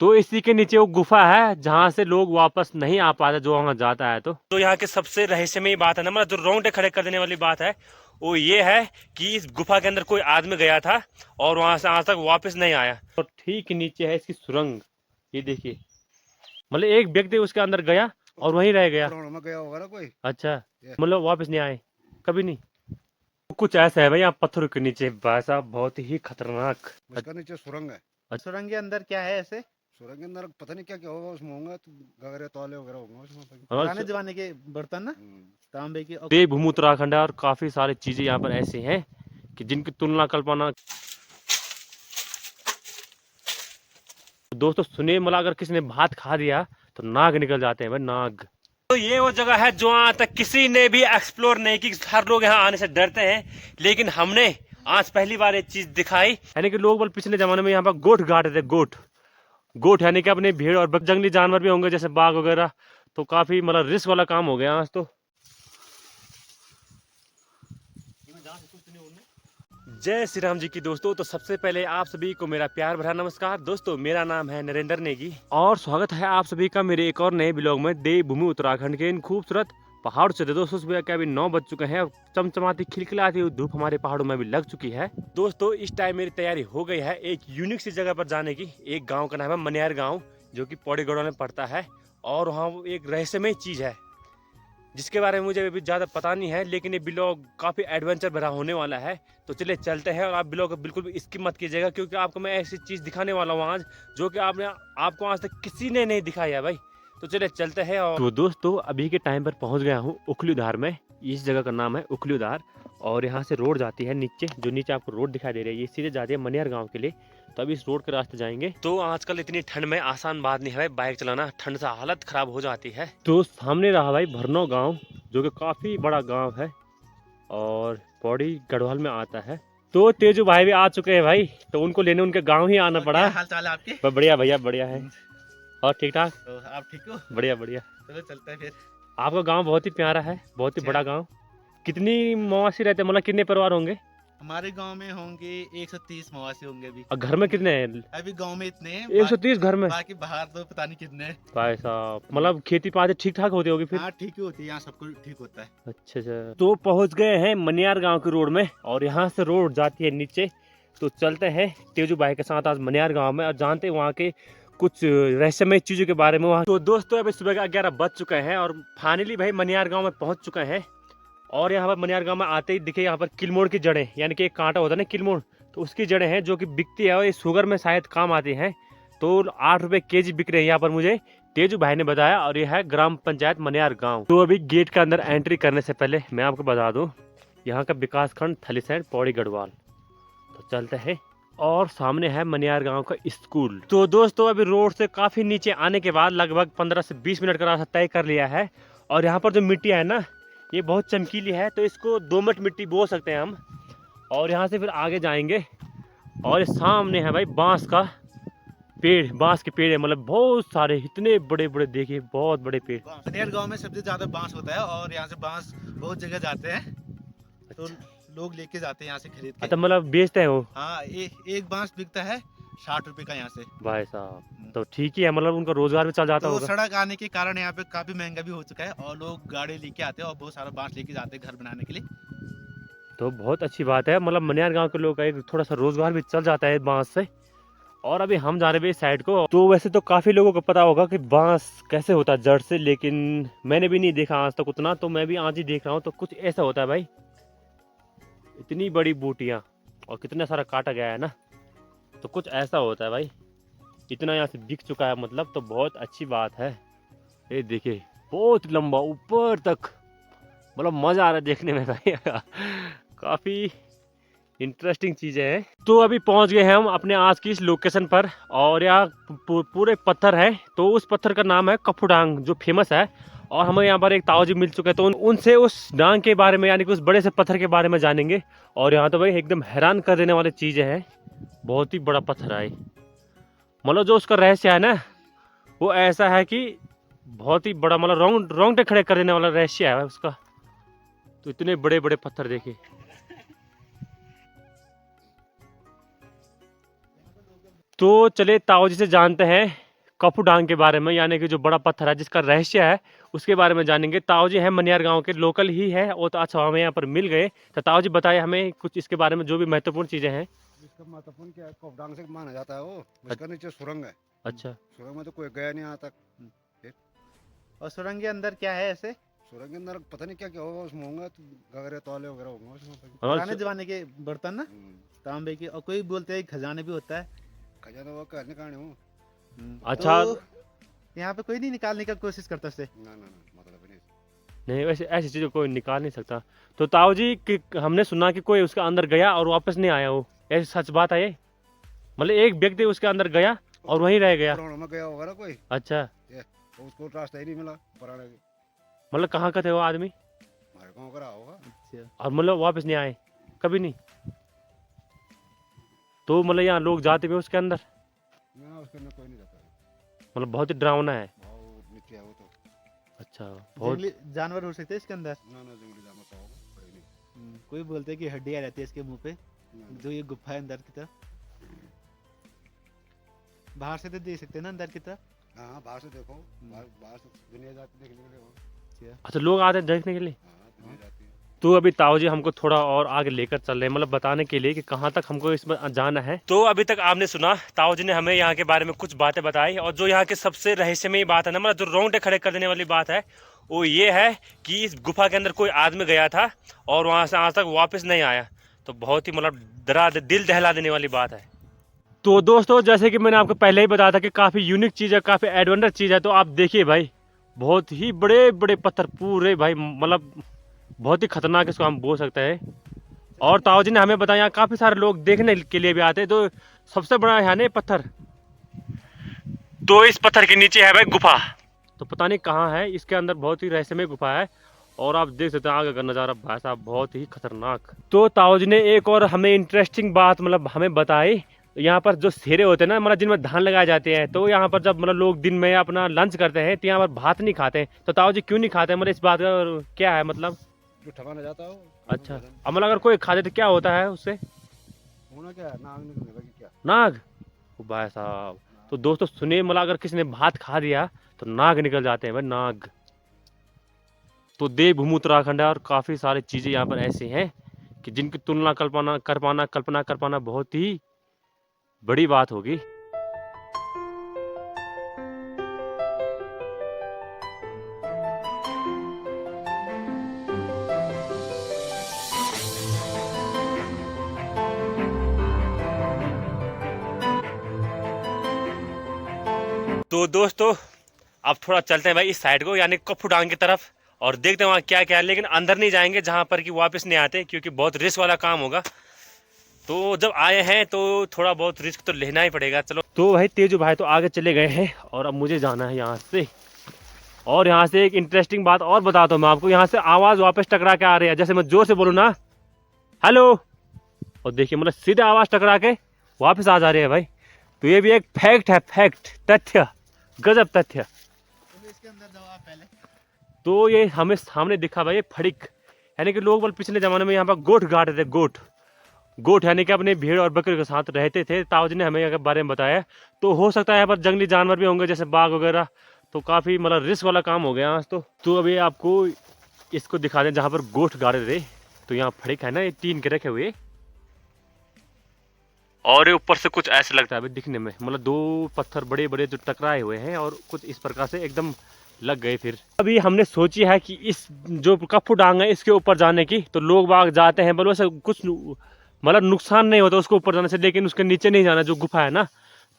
तो इसी के नीचे वो गुफा है जहाँ से लोग वापस नहीं आ पाते जो वहाँ जाता है। तो यहाँ की सबसे रहस्यमयी बात है ना, मतलब जो रोंगटे खड़े कर देने वाली बात है वो ये है कि इस गुफा के अंदर कोई आदमी गया था और वहां से आज तक वापस नहीं आया। और ठीक नीचे है इसकी सुरंग, ये देखिए, मतलब एक व्यक्ति उसके अंदर गया और वहीं रह गया। में गया होगा ना कोई। अच्छा, मतलब वापस नहीं आए कभी नहीं। कुछ ऐसा है भाई यहाँ पत्थरों के नीचे, भाई साहब बहुत ही खतरनाक। उसका नीचे सुरंग है। सुरंग के अंदर क्या है ऐसे? सुरंग के अंदर पता नहीं क्या क्या होगा उसमें, होगा तो गगरे तौले वगैरह होंगे उसमें। पुराने जमाने के बर्तन ना, तांबे के। देवभूमि उत्तराखंड है और काफी सारी चीजें यहाँ पर ऐसी हैं कि जिनकी तुलना कल्पना। दोस्तों सुनिए, मतलब अगर किसी ने भात खा दिया तो नाग निकल जाते हैं भाई, नाग। तो ये वो जगह है जो आज तक किसी ने भी एक्सप्लोर नहीं की। हर लोग यहाँ आने से डरते हैं, लेकिन हमने आज पहली बार एक चीज दिखाई। यानी कि लोग बोल पिछले जमाने में यहाँ पर गोट गाड़ते थे, गोट गोट यानी कि अपने भीड़ और जंगली जानवर भी होंगे जैसे बाघ वगैरह। तो काफी मतलब रिस्क वाला काम हो गया आज तो। जय श्री राम जी की दोस्तों। तो सबसे पहले आप सभी को मेरा प्यार भरा नमस्कार। दोस्तों मेरा नाम है नरेंद्र नेगी और स्वागत है आप सभी का मेरे एक और नए ब्लॉग में देवभूमि उत्तराखंड के इन खूबसूरत पहाड़ से। दोस्तों सुबह के अभी 9 बज चुके हैं और चमचमाती खिलखिलाती हुई धूप हमारे पहाड़ों में भी लग चुकी है। दोस्तों इस टाइम मेरी तैयारी हो गई है एक यूनिक सी जगह पर जाने की। एक गाँव का नाम है मनियार गाँव, जो की पौड़ी गढ़वाल में पड़ता है। और वहाँ एक रहस्यमय चीज है जिसके बारे में मुझे अभी ज़्यादा पता नहीं है, लेकिन ये ब्लॉग काफ़ी एडवेंचर भरा होने वाला है। तो चलिए चलते हैं और आप ब्लॉग बिल्कुल भी स्किप मत कीजिएगा, क्योंकि आपको मैं ऐसी चीज़ दिखाने वाला हूँ आज जो कि आपको आज तक किसी ने नहीं दिखाया है भाई। तो चलिए चलते हैं। और तो दोस्तों अभी के टाइम पर पहुँच गया हूँ उखलीधार में। इस जगह का नाम है उखलीधार और यहाँ से रोड जाती है नीचे, जो नीचे आपको रोड दिखाई दे रही है ये सीधे जाती है मनियार गाँव के लिए। तो अभी इस रोड के रास्ते जाएंगे। तो आजकल इतनी ठंड में आसान बात नहीं है भाई बाइक चलाना, ठंड से हालत खराब हो जाती है। तो सामने रहा भाई भरनौ गांव, जो कि काफी बड़ा गांव है और पौड़ी गढ़वाल में आता है। तो तेजू भाई भी आ चुके हैं भाई, तो उनको लेने उनके गांव ही आना पड़ा। हाल चाल है आपके? बढ़िया भैया, बढ़िया है। और ठीक ठाक? तो आप ठीक हो? बढ़िया बढ़िया। चलो चलते हैं फिर। आपका गांव बहुत ही प्यारा है, बहुत ही बड़ा गांव। कितनी मवासी रहते हैं, मतलब कितने परिवार होंगे? हमारे गांव में होंगे 130 मवासी होंगे अभी। और घर में कितने हैं? अभी गांव में इतने हैं, 130 घर में? बाकी बाहर तो पता नहीं कितने हैं। भाई साहब मतलब खेती पाती ठीक ठाक होती होगी फिर? हाँ ठीक ही होती है, यहाँ सब कुछ ठीक होता है। अच्छा अच्छा। तो पहुंच गए हैं मनियार गांव के रोड में और यहाँ से रोड जाती है नीचे। तो चलते हैं तेजू भाई के साथ आज मनियार गांव में और जानते हैं वहाँ के कुछ रहस्यमय चीजों के बारे में। वहाँ तो दोस्तों अभी सुबह का 11 बज चुके हैं और फाइनली भाई मनियार गांव में पहुंच चुके हैं। और यहाँ पर मनियार गांव में आते ही दिखे यहाँ पर किलमोड़ की जड़ें, यानी कि एक कांटा होता है ना किलमोड़, तो उसकी जड़ें हैं जो कि बिकती है और ये शुगर में शायद काम आती हैं। तो 8 रुपए केजी बिक रहे हैं यहाँ पर, मुझे तेजू भाई ने बताया। और ये है ग्राम पंचायत मनियार गांव। तो अभी गेट के अंदर एंट्री करने से पहले मैं आपको बता दूं, यहाँ का विकास खंड थलीसैंण पौड़ी गढ़वाल। तो चलते हैं और सामने है मनियार गांव का स्कूल। तो दोस्तों अभी रोड से काफी नीचे आने के बाद लगभग 15 से 20 मिनट का रास्ता तय कर लिया है। और यहाँ पर जो मिट्टी है ना ये बहुत चमकीली है, तो इसको दोमट मिट्टी बोल सकते हैं हम। और यहाँ से फिर आगे जाएंगे और सामने है भाई बांस का पेड़, बांस के पेड़ है, मतलब बहुत सारे, इतने बड़े बड़े, देखिए बहुत बड़े पेड़। मनियार गांव में सबसे ज्यादा बांस होता है और यहाँ से बांस बहुत जगह जाते हैं। तो लोग लेके जाते हैं यहाँ से खरीद के। अच्छा, मतलब बेचते हैं वो? हाँ, एक बांस बिकता है 60 रुपए का यहाँ से। भाई साहब तो ठीक ही है, मतलब उनका रोजगार भी चल जाता तो होगा। सड़क आने के कारण यहाँ पे काफी महंगा भी हो चुका है और लोग गाड़ी लेके आते हैं और बहुत सारा बांस लेके जाते हैं घर बनाने के लिए। तो बहुत अच्छी बात है, मतलब मनियार गांव के लोग का एक थोड़ा सा रोजगार भी चल जाता है बांस से। और अभी हम जा रहे हैं इस साइड को। तो वैसे तो काफी लोगों को पता होगा कि बांस कैसे होता है जड़ से, लेकिन मैंने भी नहीं देखा आज तक उतना, तो मैं भी आज ही देख रहा हूँ। तो कुछ ऐसा होता है भाई, इतनी बड़ी बूटियां और कितना सारा काटा गया है ना, तो कुछ ऐसा होता है भाई। इतना यहाँ से बिक चुका है मतलब, तो बहुत अच्छी बात है। ये देखिए बहुत लंबा ऊपर तक, मतलब मजा आ रहा है देखने में भाई। काफी इंटरेस्टिंग चीजें हैं। तो अभी पहुंच गए हैं हम अपने आज की इस लोकेशन पर और यहाँ पूरे पत्थर है। तो उस पत्थर का नाम है कफू डांग, जो फेमस है। और हमें यहाँ पर एक ताऊजी मिल चुके हैं, तो उनसे उस डांग के बारे में, यानी कि उस बड़े से पत्थर के बारे में जानेंगे। और यहाँ तो भाई एकदम हैरान कर देने वाली चीजें हैं, बहुत ही बड़ा पत्थर है। मतलब जो उसका रहस्य है ना वो ऐसा है कि बहुत ही बड़ा, मतलब रोंगटे खड़े कर देने वाला रहस्य है उसका। तो इतने बड़े बड़े पत्थर देखिए। तो चले ताऊ जी से जानते हैं कफूडांग के बारे में, यानी कि जो बड़ा पत्थर है जिसका रहस्य है उसके बारे में जानेंगे। ताऊ जी है मनियार गांव के, लोकल ही है वो, तो अच्छा हमें यहाँ पर मिल गए। तो ताऊ जी बताइए हमें कुछ इसके बारे में जो भी महत्वपूर्ण चीज़ें हैं। इसका महत्वपूर्ण क्या है, कोपडांग से माना जाता है वो, उसका नीचे सुरंग है। अच्छा, सुरंग में तो कोई गया नहीं यहाँ तक। और सुरंग के अंदर क्या है ऐसे? सुरंग के अंदर पता नहीं क्या क्या होगा, उसमें होंगे तो गगरे तौले वगैरह होंगे उसमें। पुराने जमाने के बर्तन ना, हम्म, तांबे के, और कोई बोलते हैं खजाने भी होता है। खजाना वो कहने कहानी हूँ। अच्छा। तो यहाँ पे कोई नहीं निकालने का कोशिश करता उससे। ना ना ना, मतलब नहीं। नहीं, वैसे ऐसी चीज़ों को निकाल नहीं सकता। तो ताऊ जी कि हमने सुना कि कोई उसके अंदर गया और वापस नहीं आया, वो ऐसी सच बात है ये? मतलब एक व्यक्ति उसके अंदर गया और वहीं रह गया? पुराणों में गया होगा ना कोई, अच्छा, तो उसको रास्ता ही नहीं मिला पुराने के। मतलब कहाँ का थे वो आदमी? हमारे गाँव का रहा होगा। अच्छा। और मतलब वापस नहीं आए कभी नहीं? तो मतलब यहाँ लोग जाते भी उसके अंदर? ना उसके अंदर कोई नहीं जाता है। मतलब बहुत ही डरावना है। बहुत नीचे है वो तो। अच्छा, बहुत। जंगली जानवर हो सकते हैं इसके अंदर। ना ना, जंगली जानवर तो होगा, कोई नहीं। कोई बोलते हैं कि हड्डियां रहती है इसके मुंह पे, ना, जो ये गुफा है अंदर की तरफ। बाहर से तो देख सकते हैं ना अंदर की तरफ। हाँ बाहर से देखो, बाहर से दुनिया जाती देखने के लिए वहाँ। अच्छा, लोग आते हैं देखने के लिए? हाँ दुनिया जाती है। तो अभी ताऊ जी हमको थोड़ा और आगे लेकर चल रहे हैं, मतलब बताने के लिए कि कहाँ तक हमको इसमें जाना है। तो अभी तक आपने सुना, ताऊ जी ने हमें यहाँ के बारे में कुछ बातें बताई, और जो यहाँ के सबसे रहस्यमयी बात है ना, मतलब जो रोंगटे खड़े कर देने वाली बात है, वो ये है कि इस गुफा के अंदर कोई आदमी गया था और वहाँ से आज तक वापस नहीं आया। तो बहुत ही मतलब दिल दहला देने वाली बात है। तो दोस्तों, जैसे कि मैंने आपको पहले ही बताया था कि काफ़ी यूनिक चीज़ है, काफ़ी एडवेंचर चीज़ है। तो आप देखिए भाई, बहुत ही बड़े बड़े पत्थर पूरे भाई, मतलब बहुत ही खतरनाक इसको हम बोल सकते हैं। और ताऊ जी ने हमें बताया यहाँ काफ़ी सारे लोग देखने के लिए भी आते हैं। तो सबसे बड़ा है ना ये पत्थर। तो इस पत्थर के नीचे है भाई गुफा, तो पता नहीं कहाँ है, इसके अंदर बहुत ही रहस्यमय गुफा है। और आप देख सकते हैं आगे का नज़ारा भाई साहब, बहुत ही खतरनाक। तो ताऊ जी ने एक और हमें इंटरेस्टिंग बात मतलब हमें बताई। यहाँ पर जो सेरे होते हैं ना, मतलब जिनमें धान लगाए जाते हैं, तो यहाँ पर जब मतलब लोग दिन में अपना लंच करते हैं तो यहाँ पर भात नहीं खाते हैं। तो ताऊ जी क्यों नहीं खाते, मतलब इस बात का क्या है मतलब? जो ठमाना जाता है वो। अच्छा, अब मतलब अगर कोई खा दे तो क्या होता है उससे? होना क्या है, नाग निकलने लगी क्या। नाग? ओ भाई साहब, तो दोस्तों सुनिए, मतलब अगर किसी ने भात खा दिया तो नाग निकल जाते हैं भाई, नाग। तो देवभूमि उत्तराखंड है और काफ़ी सारी चीज़ें यहाँ पर ऐसी हैं कि जिनकी तुलना कल्पना कर पाना बहुत ही बड़ी बात होगी। तो दोस्तों, अब थोड़ा चलते हैं भाई इस साइड को, यानी कफूडांग की तरफ, और देखते हैं वहाँ क्या क्या है। लेकिन अंदर नहीं जाएंगे जहाँ पर कि वापस नहीं आते, क्योंकि बहुत रिस्क वाला काम होगा। तो जब आए हैं तो थोड़ा बहुत रिस्क तो लेना ही पड़ेगा। चलो, तो भाई तेजू भाई तो आगे चले गए हैं और अब मुझे जाना है यहाँ से। और यहाँ से एक इंटरेस्टिंग बात और बताता हूँ मैं आपको, यहाँ से आवाज़ वापस टकरा के आ रही है। जैसे मैं जोर से बोलूँ ना, हेलो, और देखिए मतलब सीधे आवाज़ टकरा के वापस आ जा रही है भाई। तो ये भी एक फैक्ट है, फैक्ट, तथ्य, गजब तथ्य। इसके अंदर जाओ आप पहले। तो ये हमें सामने दिखा भाई, ये फड़िक, यानी कि लोग बोल पिछले ज़माने में यहाँ पर गोट गाड़ते थे। गोट गोट यानी कि अपने भेड़ और बकरी के साथ रहते थे। ताऊ जी ने हमें यहाँ के बारे में बताया। तो हो सकता है यहाँ पर जंगली जानवर भी होंगे, जैसे बाघ वगैरह। तो काफ़ी मतलब रिस्क वाला काम हो गया आज तो अभी आपको इसको दिखा दें जहाँ पर गोट गाड़े थे। तो यहाँ फड़िक है ना, ये टीन के रखे हुए, और ये ऊपर से कुछ ऐसे लगता है भाई दिखने में, मतलब दो पत्थर बड़े बड़े जो टकराए हुए हैं और कुछ इस प्रकार से एकदम लग गए। फिर अभी हमने सोची है कि इस जो कफूडांग है इसके ऊपर जाने की, तो लोग बाग जाते हैं, बल्कि कुछ मतलब नुकसान नहीं होता उसको ऊपर जाने से, लेकिन उसके नीचे नहीं जाना जो गुफा है ना।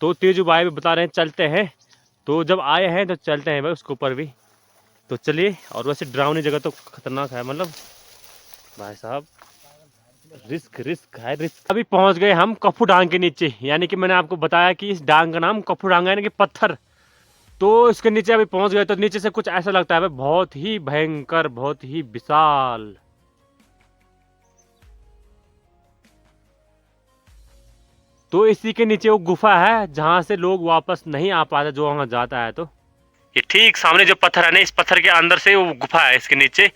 तो तेजू भाई भी बता रहे हैं चलते हैं। तो जब आए हैं तो चलते हैं भाई उसके ऊपर भी। तो चलिए। और वैसे डरावनी जगह तो खतरनाक है, मतलब भाई साहब रिस्क रिस्क है, रिस्क। अभी पहुंच गए हम कफूडांग के नीचे, यानी कि मैंने आपको बताया कि इस डांग का नाम कफूडांग है, यानी कि पत्थर। तो इसके नीचे अभी पहुंच गए, तो नीचे से कुछ ऐसा लगता है भाई बहुत ही भयंकर, बहुत ही विशाल। तो इसी के नीचे वो गुफा है जहां से लोग वापस नहीं आ पाते, जो वहां जाता है। तो ये ठीक सामने जो पत्थर है ना, इस पत्थर के अंदर से वो गुफा है इसके नीचे,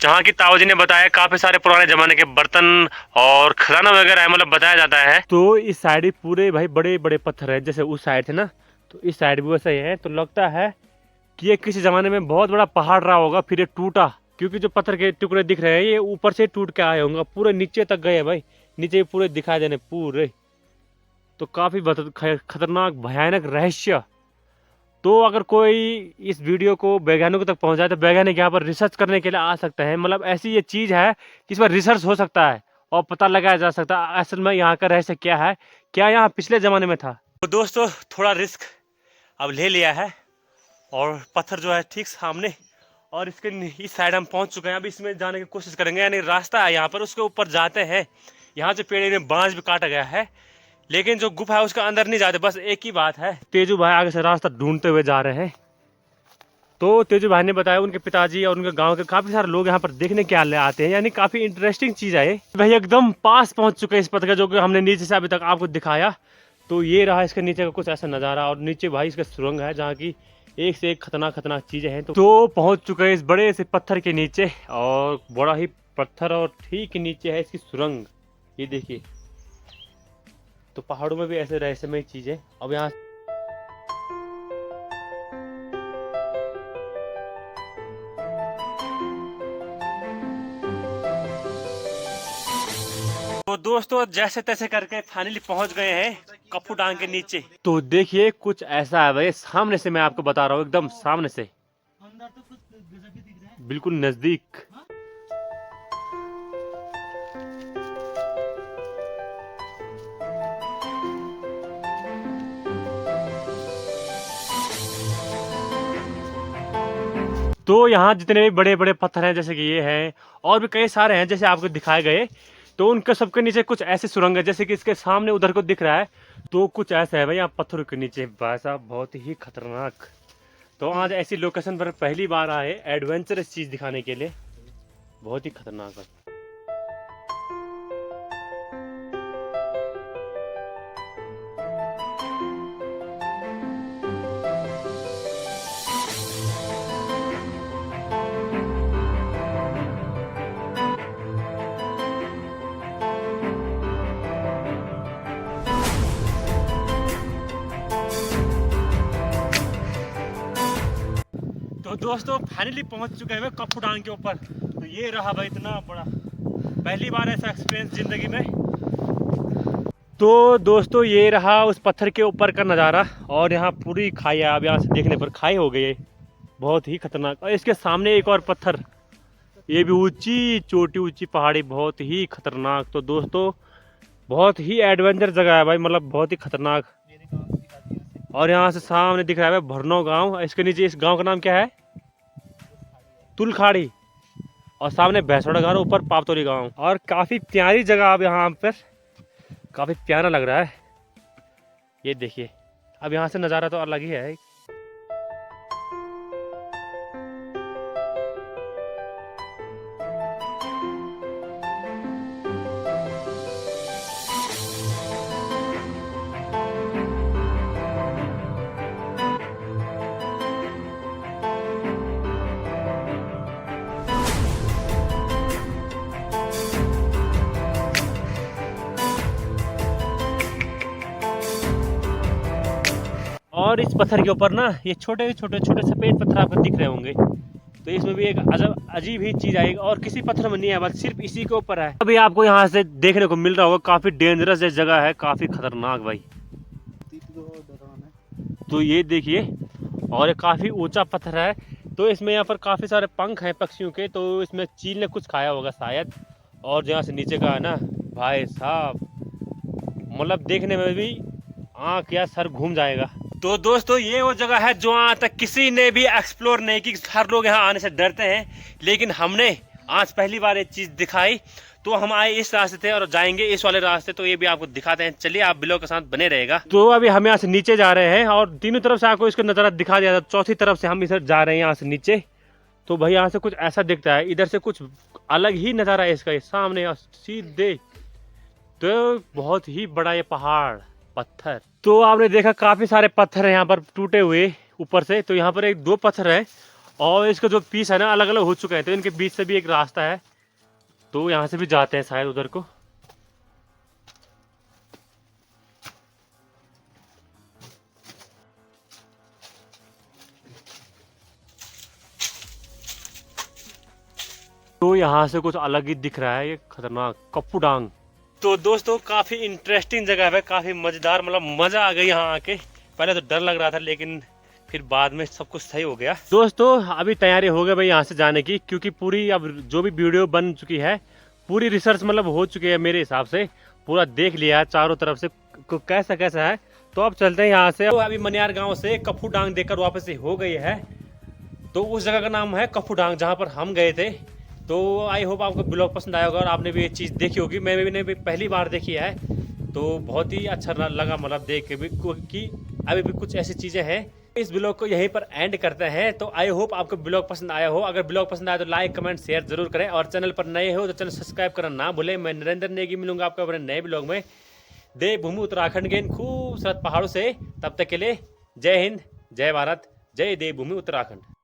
जहाँ की ताऊ जी ने बताया काफी सारे पुराने जमाने के बर्तन और खजाना वगैरह है, मतलब बताया जाता है। तो इस साइड पूरे भाई बड़े बड़े पत्थर है, जैसे उस साइड थे ना, तो इस साइड भी वैसा ही है। तो लगता है कि ये किसी ज़माने में बहुत बड़ा पहाड़ रहा होगा, फिर ये टूटा, क्योंकि जो पत्थर के टुकड़े दिख रहे हैं ये ऊपर से टूट के आए होंगे, पूरे नीचे तक गए भाई, नीचे पूरे दिखाई देने पूरे। तो काफ़ी खतरनाक भयानक रहस्य। तो अगर कोई इस वीडियो को वैज्ञानिकों तक पहुंचाए तो वैज्ञानिक यहाँ पर रिसर्च करने के लिए आ सकते हैं। मतलब ऐसी ये चीज़ है कि इस पर रिसर्च हो सकता है और पता लगाया जा सकता है असल में यहाँ का रहस्य क्या है, क्या यहाँ पिछले ज़माने में था। तो दोस्तों थोड़ा रिस्क अब ले लिया है और पत्थर जो है ठीक सामने, और इसके इस साइड हम पहुँच चुके हैं। अब इसमें जाने की कोशिश करेंगे, यानी रास्ता है यहाँ पर, उसके ऊपर जाते हैं। यहाँ से पेड़ में बांस भी काटा गया है, लेकिन जो गुफा है उसका अंदर नहीं जाते। बस एक ही बात है, तेजू भाई आगे से रास्ता ढूंढते हुए जा रहे हैं। तो तेजू भाई ने बताया उनके पिताजी और उनके गांव के काफी सारे लोग यहाँ पर देखने के लिए आते हैं, यानी काफी इंटरेस्टिंग चीज है ये। भाई एकदम पास पहुंच चुके हैं इस पत्थर का, जो कि हमने नीचे से अभी तक आपको दिखाया। तो ये रहा इसके नीचे का कुछ ऐसा नज़ारा, और नीचे भाई इसका सुरंग है जहाँ की एक से एक खतरनाक चीजें हैं। तो पहुंच चुके हैं इस बड़े से पत्थर के नीचे, और बड़ा ही पत्थर, और ठीक नीचे है इसकी सुरंग। ये देखिए, तो पहाड़ों में भी ऐसे रहस्यमय चीजें। अब यहाँ तो दोस्तों जैसे तैसे करके फाइनली पहुंच गए हैं कप्पू डांग के नीचे। तो देखिए कुछ ऐसा है भाई, सामने से मैं आपको बता रहा हूँ, एकदम सामने से, बिल्कुल नजदीक। तो यहाँ जितने भी बड़े बड़े पत्थर हैं, जैसे कि ये हैं और भी कई सारे हैं जैसे आपको दिखाए गए, तो उनके सबके नीचे कुछ ऐसी सुरंग है जैसे कि इसके सामने उधर को दिख रहा है। तो कुछ ऐसा है भाई यहाँ पत्थरों के नीचे, भाई साहब बहुत ही खतरनाक। तो आज ऐसी लोकेशन पर पहली बार आए एडवेंचरस चीज दिखाने के लिए, बहुत ही खतरनाक है। तो दोस्तों फाइनली पहुंच चुके हैं कप्पू डांग के ऊपर। तो ये रहा भाई इतना बड़ा, पहली बार ऐसा एक्सपीरियंस जिंदगी में। तो दोस्तों ये रहा उस पत्थर के ऊपर का नज़ारा, और यहाँ पूरी खाई है। अब यहाँ से देखने पर खाई हो गई है, बहुत ही खतरनाक। और इसके सामने एक और पत्थर, ये भी ऊंची चोटी ऊंची पहाड़ी, बहुत ही खतरनाक। तो दोस्तों बहुत ही एडवेंचर जगह है भाई, मतलब बहुत ही खतरनाक। और यहाँ से सामने दिख रहा है भरनो गांव, इसके नीचे इस गांव का नाम क्या है, तुलखाड़ी, और सामने भैंसोड़ा गांव, ऊपर पापतोरी गांव। और काफ़ी प्यारी जगह अब यहाँ पर, काफ़ी प्यारा लग रहा है। ये देखिए, अब यहाँ से नज़ारा तो अलग ही है। और इस पत्थर के ऊपर ना ये छोटे छोटे छोटे सफेद पत्थर आपको दिख रहे होंगे। तो इसमें भी एक अजीब ही चीज आएगी, और किसी पत्थर में नहीं है, बस सिर्फ इसी के ऊपर है। अभी आपको यहाँ से देखने को मिल रहा होगा, काफी डेंजरस जगह है, काफी खतरनाक भाई। तो ये देखिए, और ये काफी ऊंचा पत्थर है। तो इसमें यहाँ पर काफी सारे पंख हैं पक्षियों के, तो इसमें चील ने कुछ खाया होगा शायद। और जहाँ से नीचे का है ना भाई साहब, मतलब देखने में भी आँख या सर घूम जाएगा। तो दोस्तों ये वो जगह है जो आज तक किसी ने भी एक्सप्लोर नहीं की। हर लोग यहाँ आने से डरते हैं, लेकिन हमने आज पहली बार एक चीज दिखाई। तो हम आए इस रास्ते थे और जाएंगे इस वाले रास्ते, तो ये भी आपको दिखाते हैं। चलिए आप ब्लॉग के साथ बने रहेगा। तो अभी हम यहाँ से नीचे जा रहे हैं, और तीनों तरफ से आपको इसका नज़ारा दिखा दिया था, चौथी तरफ से हम इधर जा रहे हैं यहाँ से नीचे। तो भाई यहाँ से कुछ ऐसा दिखता है, इधर से कुछ अलग ही नज़ारा है इसका, सामने सीधे। तो बहुत ही बड़ा ये पहाड़ पत्थर। तो आपने देखा काफी सारे पत्थर है यहाँ पर टूटे हुए ऊपर से। तो यहाँ पर एक दो पत्थर है, और इसका जो पीस है ना अलग अलग हो चुका है। तो इनके बीच से भी एक रास्ता है, तो यहाँ से भी जाते हैं शायद उधर को। तो यहाँ से कुछ अलग ही दिख रहा है, ये खतरनाक कप्पूडांग। तो दोस्तों काफी इंटरेस्टिंग जगह है, काफी मजेदार, मतलब मजा आ गई यहाँ आके। पहले तो डर लग रहा था लेकिन फिर बाद में सब कुछ सही हो गया। दोस्तों अभी तैयारी हो गई भाई यहाँ से जाने की, क्योंकि पूरी अब जो भी वीडियो बन चुकी है, पूरी रिसर्च मतलब हो चुकी है मेरे हिसाब से, पूरा देख लिया है चारों तरफ से कैसा कैसा है। तो अब चलते हैं यहाँ से। तो अभी मनियार गांव से कप्पूडांग देखकर वापस हो गई है। तो उस जगह का नाम है कप्पूडांग जहाँ पर हम गए थे। तो आई होप आपको ब्लॉग पसंद आया होगा और आपने भी ये चीज़ देखी होगी। मैंने भी पहली बार देखी है, तो बहुत ही अच्छा लगा मतलब देख के भी कि अभी भी कुछ ऐसी चीज़ें हैं। इस ब्लॉग को यहीं पर एंड करते हैं। तो आई होप आपको ब्लॉग पसंद आया हो। अगर ब्लॉग पसंद आया तो लाइक कमेंट शेयर जरूर करें, और चैनल पर नए हो तो चैनल सब्सक्राइब करना ना भूलें। मैं नरेंद्र नेगी मिलूंगा आपको अपने नए ब्लॉग में देवभूमि उत्तराखंड के इन खूबसूरत पहाड़ों से। तब तक के लिए जय हिंद, जय भारत, जय देवभूमि उत्तराखंड।